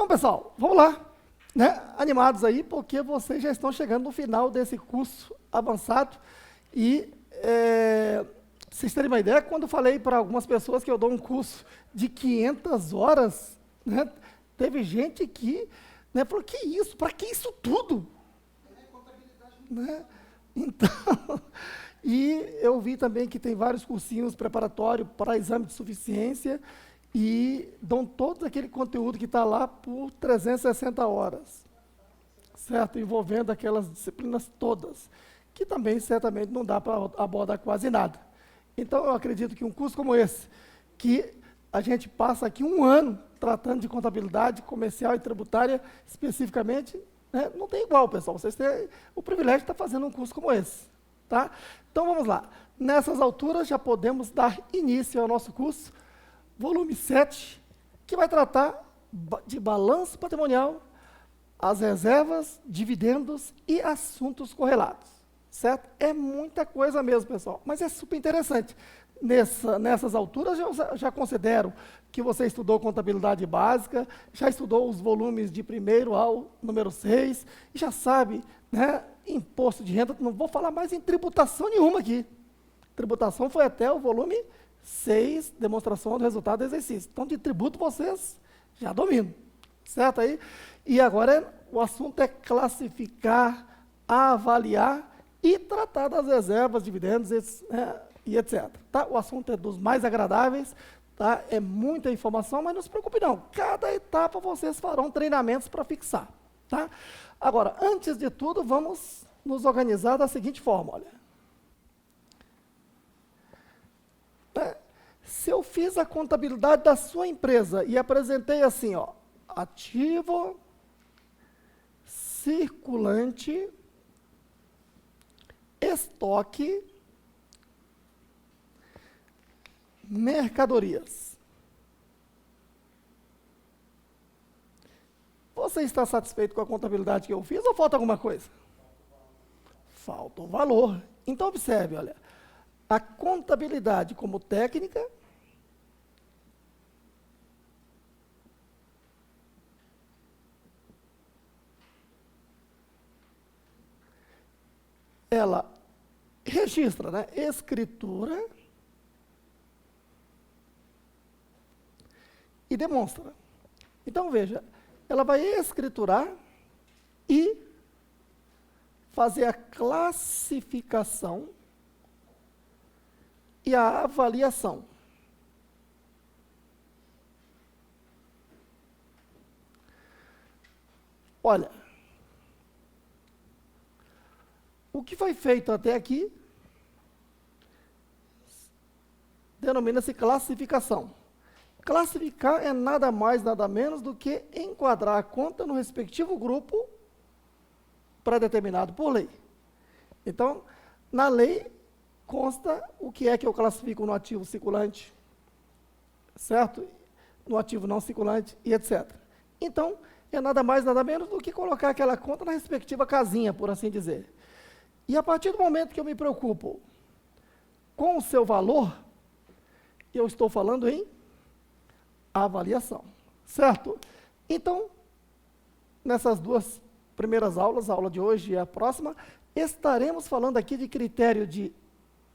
Então, pessoal, vamos lá, né? Animados aí, porque vocês já estão chegando no final desse curso avançado e, vocês terem uma ideia, quando eu falei para algumas pessoas que eu dou um curso de 500 horas, né, teve gente que, né, falou, que isso? Para que isso tudo? Né? Então, e eu vi também que tem vários cursinhos preparatórios para exame de suficiência e dão todo aquele conteúdo que está lá por 360 horas, certo? Envolvendo aquelas disciplinas todas, que também certamente não dá para abordar quase nada. Então, eu acredito que um curso como esse, que a gente passa aqui um ano tratando de contabilidade comercial e tributária especificamente, né, não tem igual, pessoal. Vocês têm o privilégio de estar fazendo um curso como esse. Tá? Então, vamos lá. Nessas alturas, já podemos dar início ao nosso curso, volume 7, que vai tratar de balanço patrimonial, as reservas, dividendos e assuntos correlatos. Certo? É muita coisa mesmo, pessoal, mas é super interessante. Nessas alturas, eu já considero que você estudou contabilidade básica, já estudou os volumes de primeiro ao número 6, e já sabe, né, imposto de renda, não vou falar mais em tributação nenhuma aqui. Tributação foi até o volume 6, demonstração do resultado do exercício. Então, de tributo, vocês já dominam, certo aí? E agora, o assunto é classificar, avaliar e tratar das reservas, dividendos, e etc. Tá? O assunto é dos mais agradáveis, tá? É muita informação, mas não se preocupe não. Cada etapa vocês farão treinamentos para fixar. Tá? Agora, antes de tudo, vamos nos organizar da seguinte forma, olha. Se eu fiz a contabilidade da sua empresa e apresentei assim, ó, ativo, circulante, estoque, mercadorias. Você está satisfeito com a contabilidade que eu fiz ou falta alguma coisa? Falta o valor. Então, observe, olha, a contabilidade como técnica, ela registra, né, escritura e demonstra. Então, veja, ela vai escriturar e fazer a classificação e a avaliação. Olha, o que foi feito até aqui denomina-se classificação. Classificar é nada mais, nada menos do que enquadrar a conta no respectivo grupo pré-determinado por lei. Então, na lei, consta o que é que eu classifico no ativo circulante, certo? No ativo não circulante e etc. Então, é nada mais, nada menos do que colocar aquela conta na respectiva casinha, por assim dizer. E a partir do momento que eu me preocupo com o seu valor, eu estou falando em avaliação, certo? Então, nessas duas primeiras aulas, a aula de hoje e a próxima, estaremos falando aqui de critério de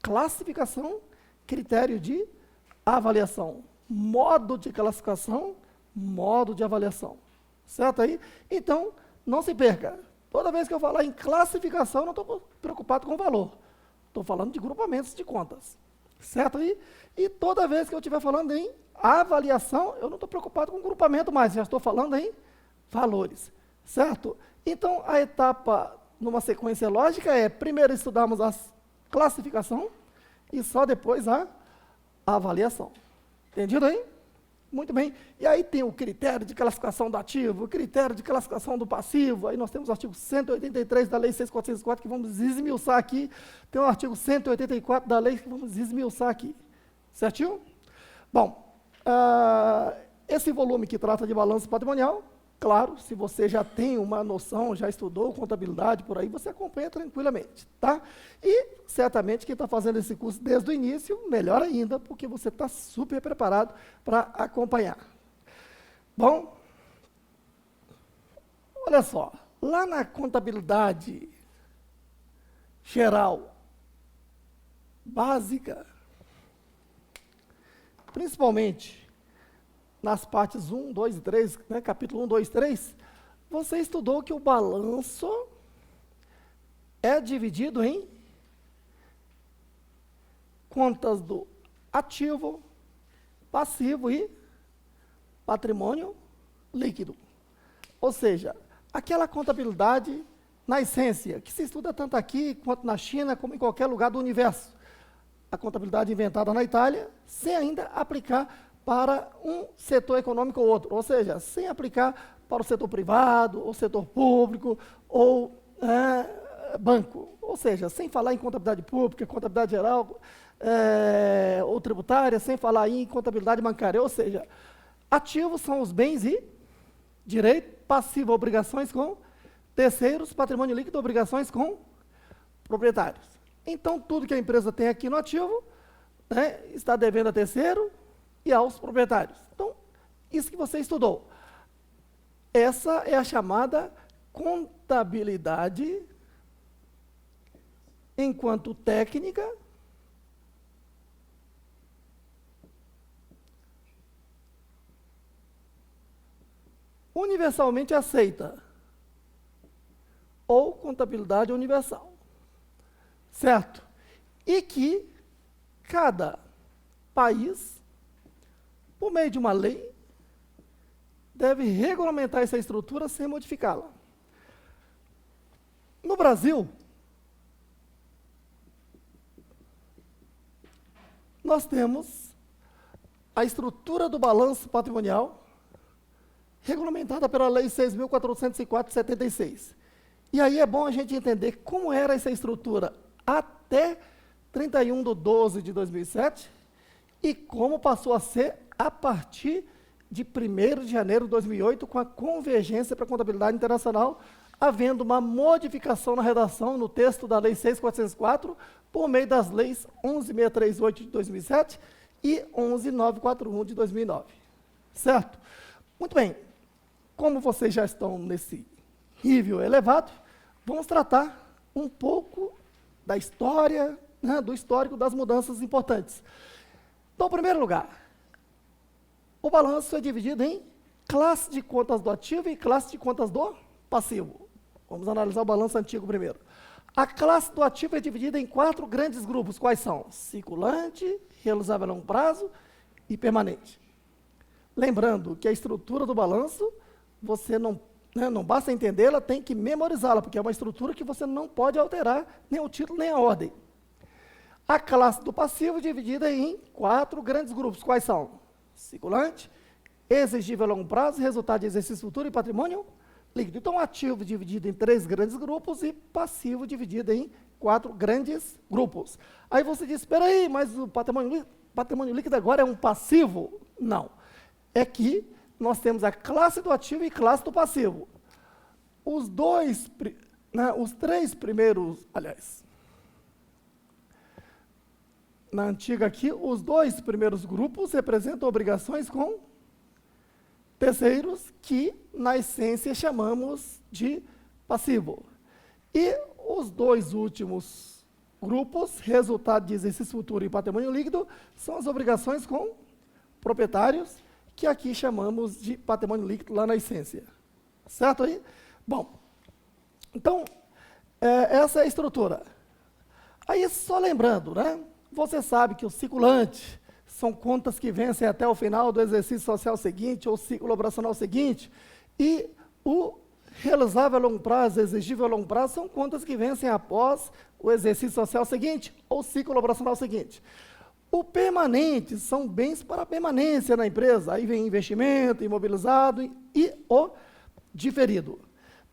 classificação, critério de avaliação, modo de classificação, modo de avaliação, certo aí? Então, não se perca. Toda vez que eu falar em classificação, eu não estou preocupado com o valor. Estou falando de grupamentos de contas, certo aí? E toda vez que eu estiver falando em avaliação, eu não estou preocupado com o grupamento mais, já estou falando em valores, certo? Então, a etapa, numa sequência lógica, é primeiro estudarmos a classificação e só depois a avaliação. Entendido aí? Muito bem. E aí tem o critério de classificação do ativo, o critério de classificação do passivo, aí nós temos o artigo 183 da Lei 6.404, que vamos esmiuçar aqui, tem o artigo 184 da Lei que vamos esmiuçar aqui. Certinho? Bom, esse volume que trata de balanço patrimonial, claro, se você já tem uma noção, já estudou contabilidade por aí, você acompanha tranquilamente, tá? E, certamente, quem está fazendo esse curso desde o início, melhor ainda, porque você está super preparado para acompanhar. Bom, olha só, lá na contabilidade geral básica, principalmente nas partes 1, 2 e 3, né, capítulo 1, 2, 3, você estudou que o balanço é dividido em contas do ativo, passivo e patrimônio líquido. Ou seja, aquela contabilidade, na essência, que se estuda tanto aqui quanto na China, como em qualquer lugar do universo. A contabilidade inventada na Itália, sem ainda aplicar para um setor econômico ou outro. Ou seja, sem aplicar para o setor privado, ou setor público, ou banco. Ou seja, sem falar em contabilidade pública, contabilidade geral, ou tributária, sem falar em contabilidade bancária. Ou seja, ativos são os bens e direito, passivo, obrigações com terceiros, patrimônio líquido, obrigações com proprietários. Então, tudo que a empresa tem aqui no ativo, né, está devendo a terceiro e aos proprietários. Então, isso que você estudou. Essa é a chamada contabilidade enquanto técnica universalmente aceita, ou contabilidade universal, certo? E que cada país, por meio de uma lei, deve regulamentar essa estrutura sem modificá-la. No Brasil, nós temos a estrutura do balanço patrimonial regulamentada pela Lei 6.404 de 76. E aí é bom a gente entender como era essa estrutura até 31/12 de 2007 e como passou a ser a partir de 1º de janeiro de 2008, com a convergência para a contabilidade internacional, havendo uma modificação na redação no texto da Lei 6.404, por meio das leis 11.638 de 2007 e 11.941 de 2009. Certo? Muito bem. Como vocês já estão nesse nível elevado, vamos tratar um pouco da história, né, do histórico das mudanças importantes. Então, em primeiro lugar, o balanço é dividido em classe de contas do ativo e classe de contas do passivo. Vamos analisar o balanço antigo primeiro. A classe do ativo é dividida em 4 grandes grupos. Quais são? Circulante, realizável a longo prazo e permanente. Lembrando que a estrutura do balanço, você não basta entendê-la, tem que memorizá-la, porque é uma estrutura que você não pode alterar nem o título nem a ordem. A classe do passivo é dividida em 4 grandes grupos. Quais são? Circulante, exigível a longo prazo, resultado de exercício futuro e patrimônio líquido. Então, ativo dividido em 3 grandes grupos e passivo dividido em 4 grandes grupos. Aí você diz, espera aí, mas o patrimônio líquido agora é um passivo? Não. É que nós temos a classe do ativo e classe do passivo. Os 3 primeiros, aliás, na antiga aqui, os 2 primeiros grupos representam obrigações com terceiros, que, na essência, chamamos de passivo. E os 2 últimos grupos, resultado de exercício futuro e patrimônio líquido, são as obrigações com proprietários, que aqui chamamos de patrimônio líquido lá na essência. Certo aí? Bom, então, essa é a estrutura. Aí, só lembrando, né? Você sabe que o circulante são contas que vencem até o final do exercício social seguinte ou ciclo operacional seguinte, e o realizável a longo prazo, exigível a longo prazo, são contas que vencem após o exercício social seguinte ou ciclo operacional seguinte. O permanente são bens para permanência na empresa, aí vem investimento, imobilizado e o diferido.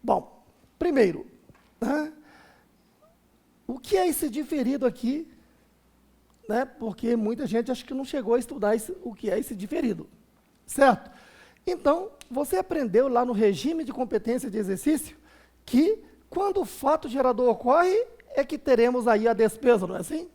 Bom, primeiro, né, o que é esse diferido aqui? Né, porque muita gente acha que não chegou a estudar o que é esse diferido, certo? Então, você aprendeu lá no regime de competência de exercício que, quando o fato gerador ocorre, é que teremos aí a despesa, não é assim?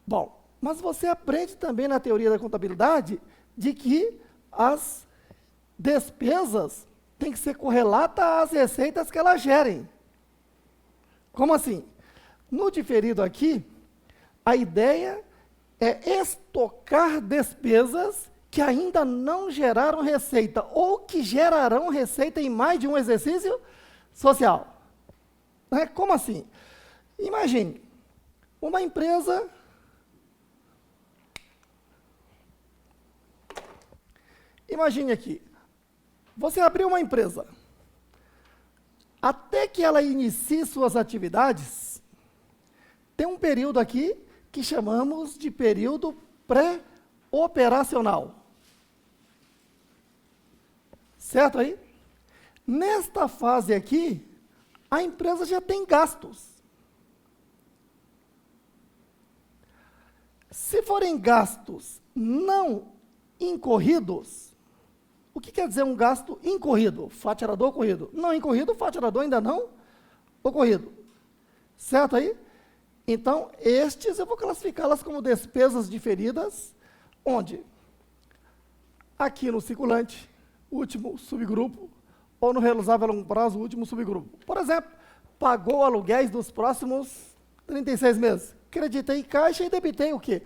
Bom, mas você aprende também na teoria da contabilidade de que as despesas tem que ser correlata às receitas que elas gerem. Como assim? No diferido aqui, a ideia é estocar despesas que ainda não geraram receita ou que gerarão receita em mais de um exercício social. Como assim? Imagine, uma empresa imagine aqui, você abriu uma empresa. Até que ela inicie suas atividades, tem um período aqui que chamamos de período pré-operacional. Certo aí? Nesta fase aqui, a empresa já tem gastos. Se forem gastos não incorridos, o que quer dizer um gasto incorrido? Faturador ocorrido. Não incorrido, faturador ainda não ocorrido. Certo aí? Então, estes eu vou classificá-las como despesas diferidas, onde? Aqui no circulante, último subgrupo, ou no realizável a longo prazo, último subgrupo. Por exemplo, pagou aluguéis dos próximos 36 meses. Creditei caixa e debitei o quê?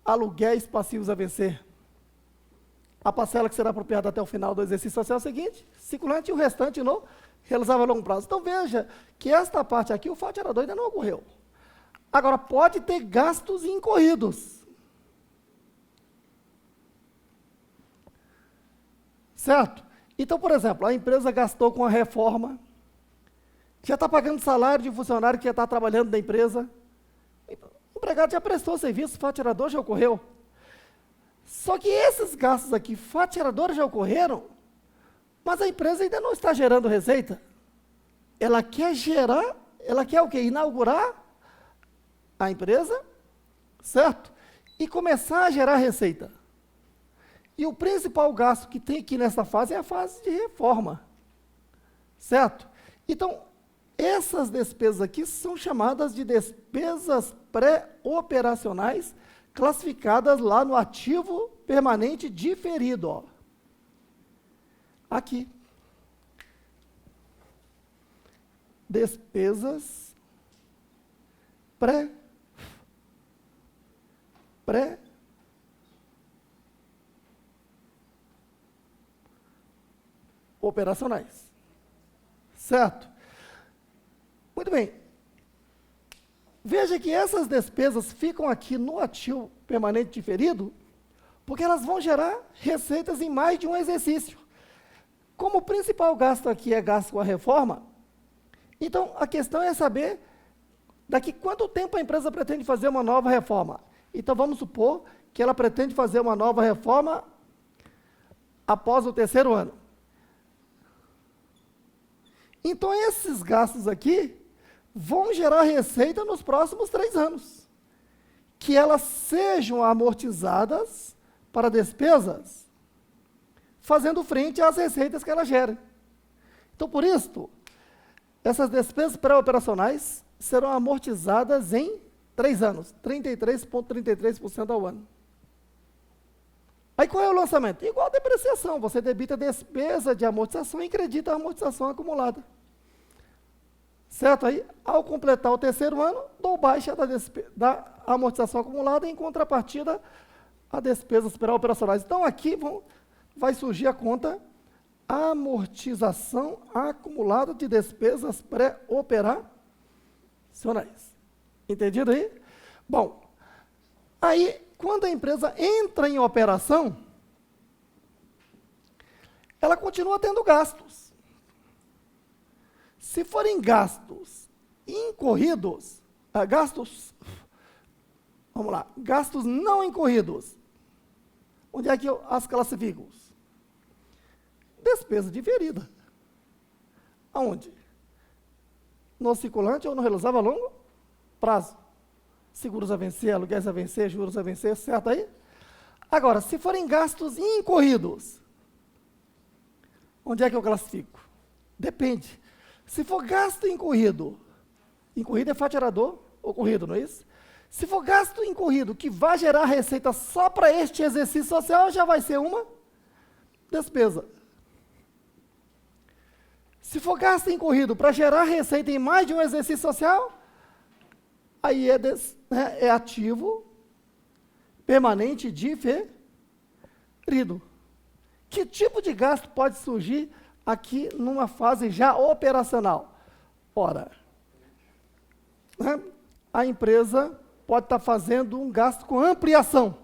Aluguéis passivos a vencer. A parcela que será apropriada até o final do exercício social seguinte, circulante, e o restante no realizável a longo prazo. Então, veja que esta parte aqui, o faturador ainda não ocorreu. Agora, pode ter gastos incorridos. Certo? Então, por exemplo, a empresa gastou com a reforma, já está pagando salário de funcionário que já está trabalhando na empresa, o empregado já prestou serviço, o faturador já ocorreu. Só que esses gastos aqui, faturadores já ocorreram, mas a empresa ainda não está gerando receita. Ela quer gerar, ela quer o quê? Inaugurar a empresa, certo? E começar a gerar receita. E o principal gasto que tem aqui nessa fase é a fase de reforma, certo? Então, essas despesas aqui são chamadas de despesas pré-operacionais, classificadas lá no ativo permanente diferido, ó. Aqui. Despesas operacionais. Certo? Muito bem. Veja que essas despesas ficam aqui no ativo permanente diferido, porque elas vão gerar receitas em mais de um exercício. Como o principal gasto aqui é gasto com a reforma, então a questão é saber daqui quanto tempo a empresa pretende fazer uma nova reforma. Então vamos supor que ela pretende fazer uma nova reforma após o 3º ano. Então esses gastos aqui vão gerar receita nos próximos 3 anos. Que elas sejam amortizadas para despesas, fazendo frente às receitas que elas gerem. Então, por isso, essas despesas pré-operacionais serão amortizadas em 3 anos, 33,33% ao ano. Aí qual é o lançamento? Igual a depreciação, você debita a despesa de amortização e credita a amortização acumulada. Certo? Aí, ao completar o 3º ano, dou baixa da amortização acumulada em contrapartida a despesas pré-operacionais. Então, aqui vai surgir a conta amortização acumulada de despesas pré-operacionais. Entendido aí? Bom, aí, quando a empresa entra em operação, ela continua tendo gastos. Se forem gastos incorridos, gastos não incorridos, onde é que eu as classifico? Despesa diferida. Aonde? No circulante ou no realizável a longo prazo. Seguros a vencer, aluguéis a vencer, juros a vencer, certo aí? Agora, se forem gastos incorridos, onde é que eu classifico? Depende. Se for gasto incorrido é faturador ocorrido, não é isso? Se for gasto incorrido que vai gerar receita só para este exercício social, já vai ser uma despesa. Se for gasto incorrido para gerar receita em mais de um exercício social, aí é ativo permanente diferido. Que tipo de gasto pode surgir aqui numa fase já operacional? Ora, a empresa pode estar fazendo um gasto com ampliação.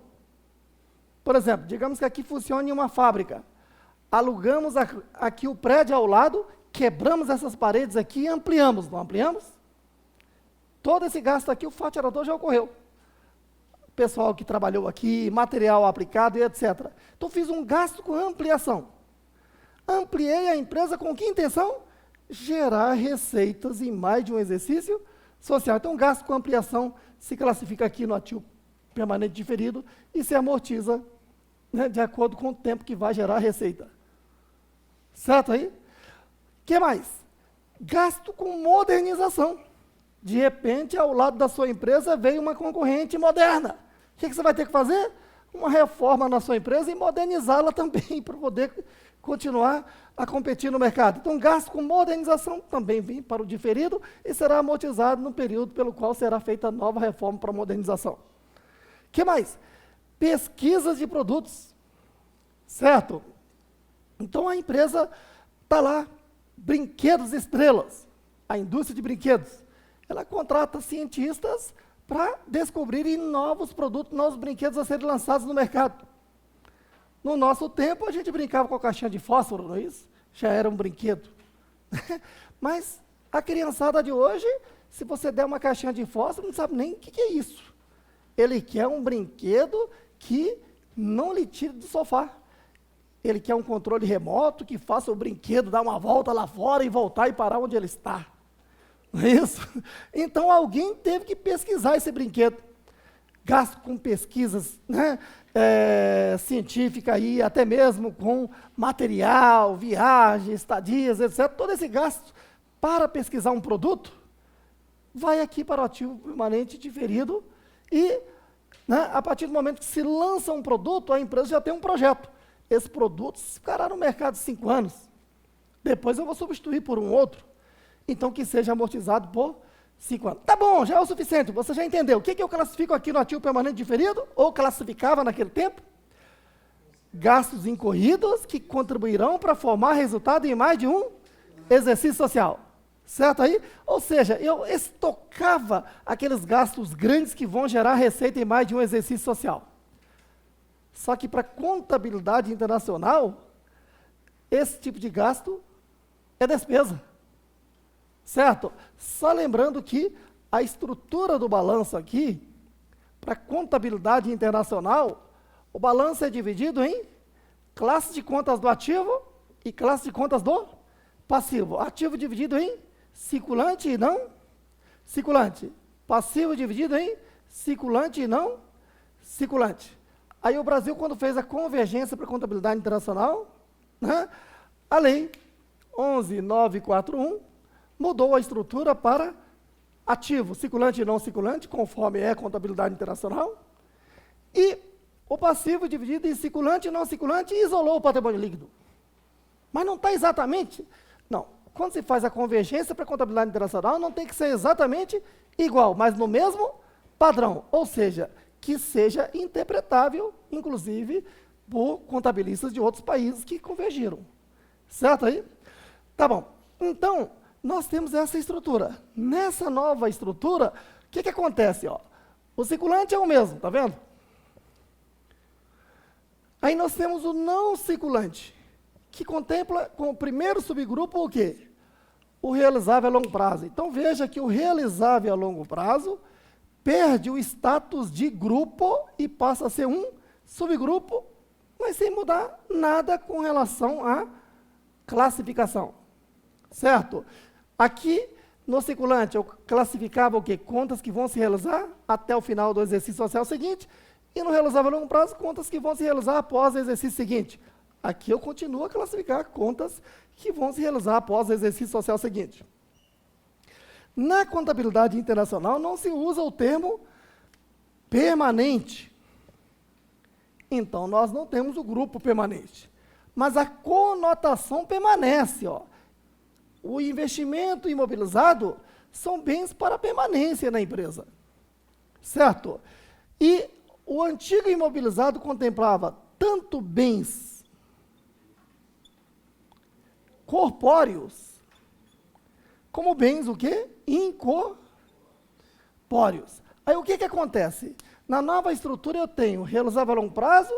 Por exemplo, digamos que aqui funcione uma fábrica. Alugamos aqui o prédio ao lado, quebramos essas paredes aqui e ampliamos. Não ampliamos? Todo esse gasto aqui, o faturador já ocorreu. Pessoal que trabalhou aqui, material aplicado e etc. Então, fiz um gasto com ampliação. Ampliei a empresa com que intenção? Gerar receitas em mais de um exercício social. Então, gasto com ampliação se classifica aqui no ativo permanente diferido e se amortiza, de acordo com o tempo que vai gerar a receita. Certo aí? O que mais? Gasto com modernização. De repente, ao lado da sua empresa, veio uma concorrente moderna. O que você vai ter que fazer? Uma reforma na sua empresa e modernizá-la também, para poder continuar a competir no mercado. Então, gasto com modernização também vem para o diferido e será amortizado no período pelo qual será feita a nova reforma para modernização. O que mais? Pesquisas de produtos. Certo? Então, a empresa está lá, brinquedos estrelas, a indústria de brinquedos. Ela contrata cientistas para descobrirem novos produtos, novos brinquedos a serem lançados no mercado. No nosso tempo, a gente brincava com a caixinha de fósforo, não é isso? Já era um brinquedo. Mas a criançada de hoje, se você der uma caixinha de fósforo, não sabe nem o que é isso. Ele quer um brinquedo que não lhe tire do sofá. Ele quer um controle remoto que faça o brinquedo dar uma volta lá fora e voltar e parar onde ele está. Não é isso? Então, alguém teve que pesquisar esse brinquedo. Gasto com pesquisas científicas, aí, até mesmo com material, viagens, estadias, etc. Todo esse gasto para pesquisar um produto vai aqui para o ativo permanente diferido e, a partir do momento que se lança um produto, a empresa já tem um projeto. Esse produto ficará no mercado 5 anos. Depois eu vou substituir por um outro. Então, que seja amortizado por 5 anos. Tá bom, já é o suficiente, você já entendeu. O que eu classifico aqui no ativo permanente diferido? Ou classificava naquele tempo? Gastos incorridos que contribuirão para formar resultado em mais de um exercício social. Certo aí? Ou seja, eu estocava aqueles gastos grandes que vão gerar receita em mais de um exercício social. Só que para contabilidade internacional, esse tipo de gasto é despesa. Certo? Só lembrando que a estrutura do balanço aqui, para contabilidade internacional, o balanço é dividido em classe de contas do ativo e classe de contas do passivo. Ativo dividido em circulante e não circulante. Passivo dividido em circulante e não circulante. Aí o Brasil, quando fez a convergência para a contabilidade internacional, a lei 11.941 mudou a estrutura para ativo, circulante e não circulante, conforme é a contabilidade internacional, e o passivo dividido em circulante e não circulante e isolou o patrimônio líquido. Mas não está exatamente... Não, quando se faz a convergência para a contabilidade internacional, não tem que ser exatamente igual, mas no mesmo padrão, ou seja, que seja interpretável, inclusive, por contabilistas de outros países que convergiram. Certo aí? Tá bom. Então, nós temos essa estrutura. Nessa nova estrutura, o que acontece? Ó? O circulante é o mesmo, tá vendo? Aí nós temos o não circulante, que contempla com o primeiro subgrupo o quê? O realizável a longo prazo. Então veja que o realizável a longo prazo perde o status de grupo e passa a ser um subgrupo, mas sem mudar nada com relação à classificação. Certo? Aqui, no circulante, eu classificava o quê? Contas que vão se realizar até o final do exercício social seguinte, e no realizável a longo prazo, contas que vão se realizar após o exercício seguinte. Aqui eu continuo a classificar contas que vão se realizar após o exercício social seguinte. Na contabilidade internacional, não se usa o termo permanente. Então, nós não temos o grupo permanente. Mas a conotação permanece. Ó. o investimento imobilizado são bens para permanência na empresa, certo? E o antigo imobilizado contemplava tanto bens corpóreos, como bens o quê? Incorpóreos. Aí o que acontece? Na nova estrutura eu tenho realizável a longo prazo